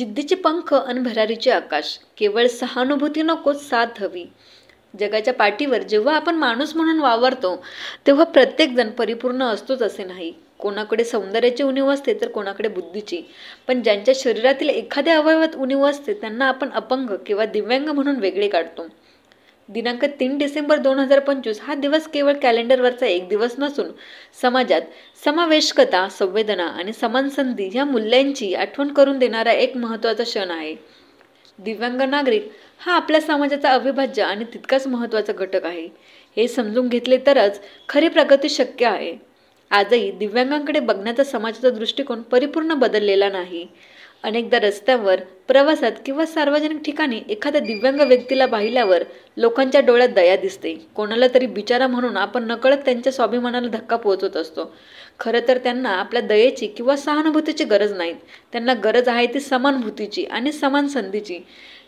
जिद्दीचे पंख अन भरारीचे आकाश, केवळ सहानुभूती नको, साथ हवी. जगाच्या पाठीवर जेव्हा आपण माणूस म्हणून वावरतो तेव्हा प्रत्येकजण परिपूर्ण असतोच असे नाही. कोणाकडे सौंदर्याची उणीव असते तर कोणाकडे बुद्धीची. पण ज्यांच्या शरीरातील एखाद्या अवयवात उणीव असते त्यांना आपण अपंग किंवा दिव्यांग म्हणून वेगळे काढतो. दिनांक 3 डिसेंबर 2025 हा दिवस केवळ कॅलेंडरवरचा एक दिवस नसून समाजात समावेशकता, संवेदना आणि समान संधी या मूल्यांची आठवण करून देणारा एक महत्त्वाचा क्षण आहे. दिव्यांग नागरिक हा आपल्या समाजाचा अविभाज्य आणि तितकाच महत्त्वाचा घटक आहे. हे समजून घेतले तरच खरी प्रगती शक्य आहे. आजही दिव्यांगांकडे बघण्याचा समाजाचा दृष्टिकोन परिपूर्ण बदललेला नाही. अनेकदा रस्त्यावर, प्रवासात किंवा सार्वजनिक ठिकाणी एखाद्या दिव्यांग व्यक्तीला पाहिल्यावर लोकांच्या डोळ्यात दया दिसते. कोणाला तरी बिचारा म्हणून आपण नकळत त्यांच्या स्वाभिमानाला धक्का पोहोचत असतो. खरं तर त्यांना आपल्या दयेची किंवा सहानुभूतीची गरज नाही. त्यांना गरज आहे ती समानुभूतीची आणि समान संधीची.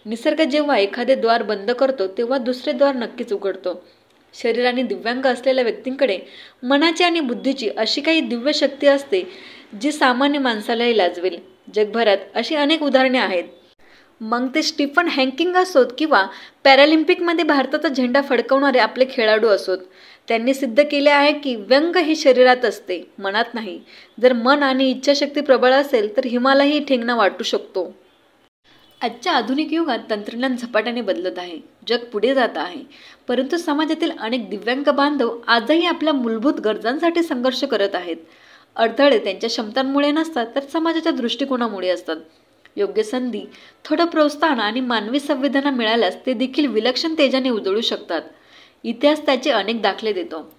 निसर्ग जेव्हा एखादे द्वार बंद करतो तेव्हा दुसरे द्वार नक्कीच उघडतो. शरीराने दिव्यांग असलेल्या व्यक्तींकडे मनाची आणि बुद्धीची अशी काही दिव्य शक्ती असते जी सामान्य माणसालाही लाजवेल. जगभरात अशी अनेक उदाहरणे आहेत. मग ते स्टीफन हॉकिंग असोत किंवा पॅरालिम्पिकमध्ये भारताचा झेंडा फडकवणारे आपले खेळाडू असोत. त्यांनी सिद्ध केले आहे की व्यंग ही शरीरात असते, मनात नाही. जर मन आणि इच्छाशक्ती प्रबळ असेल तर हिमालयही ठेंगणा वाटू शकतो. आजच्या आधुनिक युगात तंत्रज्ञान झपाट्याने बदलत आहे. जग पुढे जात आहे. परंतु समाजातील अनेक दिव्यांग बांधव आजही आपल्या मूलभूत गरजांसाठी संघर्ष करत आहेत. अडथळे त्यांच्या क्षमतांमुळे नसतात तर समाजाच्या दृष्टिकोनामुळे असतात. योग्य संधी, थोडं प्रोत्साहन आणि मानवी संवेदना मिळाल्यास ते देखील विलक्षण तेजाने उजळू शकतात. इतिहास त्याचे अनेक दाखले देतो.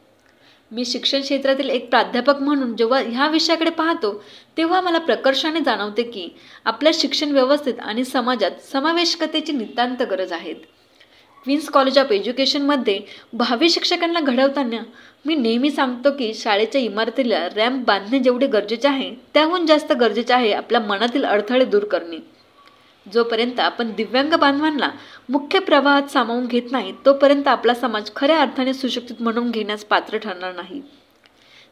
मी शिक्षण क्षेत्रातील एक प्राध्यापक म्हणून जेव्हा ह्या विषयाकडे पाहतो तेव्हा मला प्रकर्षाने जाणवते की आपल्या शिक्षण व्यवस्थेत आणि समाजात समावेशकतेची नितांत गरज आहे. क्वीन्स कॉलेज ऑफ एज्युकेशनमध्ये भावी शिक्षकांना घडवताना मी नेहमी सांगतो की शाळेच्या इमारतीला रॅम्प बांधणे जेवढे गरजेचे आहे त्याहून जास्त गरजेचे आहे आपल्या मनातील अडथळे दूर करणे. जोपर्यंत आपण दिव्यांग बांधवांना मुख्य प्रवाहात सामावून घेत नाही तोपर्यंत आपला समाज खऱ्या अर्थाने सुशिक्षित म्हणून घेण्यास पात्र ठरणार नाही.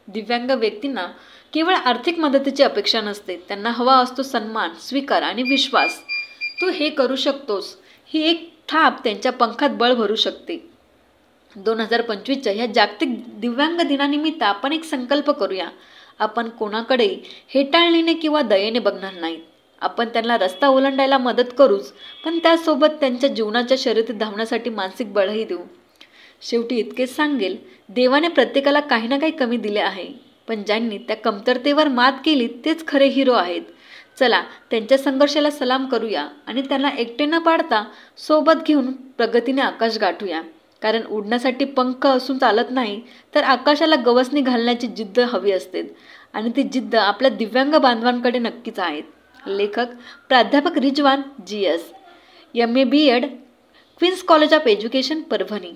दिव्यांग व्यक्तींना केवळ आर्थिक मदतीची अपेक्षा नसते. त्यांना हवा असतो सन्मान, स्वीकार आणि विश्वास. तू हे करू शकतोस ही एक थाप त्यांच्या पंखात बळ भरू शकते. 2025च्या ह्या जागतिक दिव्यांग दिनानिमित्त आपण एक संकल्प करूया. आपण कोणाकडे हेटाळणीने किंवा दयेने बघणार नाहीत. आपण त्यांना रस्ता ओलांडायला मदत करूच, पण त्यासोबत त्यांच्या जीवनाच्या शर्यतीत धावण्यासाठी मानसिक बळही देऊ. शेवटी इतकेच सांगेल, देवाने प्रत्येकाला काही ना काही कमी दिले आहे, पण ज्यांनी त्या कमतरतेवर मात केली तेच खरे हिरो आहेत. चला त्यांच्या संघर्षाला सलाम करूया आणि त्यांना एकटे न पाडता सोबत घेऊन प्रगतीने आकाश गाठूया. कारण उडण्यासाठी पंख असून चालत नाही, तर आकाशाला गवसणी घालण्याची जिद्द हवी असते आणि ती जिद्द आपल्या दिव्यांग बांधवांकडे नक्कीच आहेत. लेखक प्राध्यापक Rizwan GS, MA BEd, Queens College of Education, Parbhani.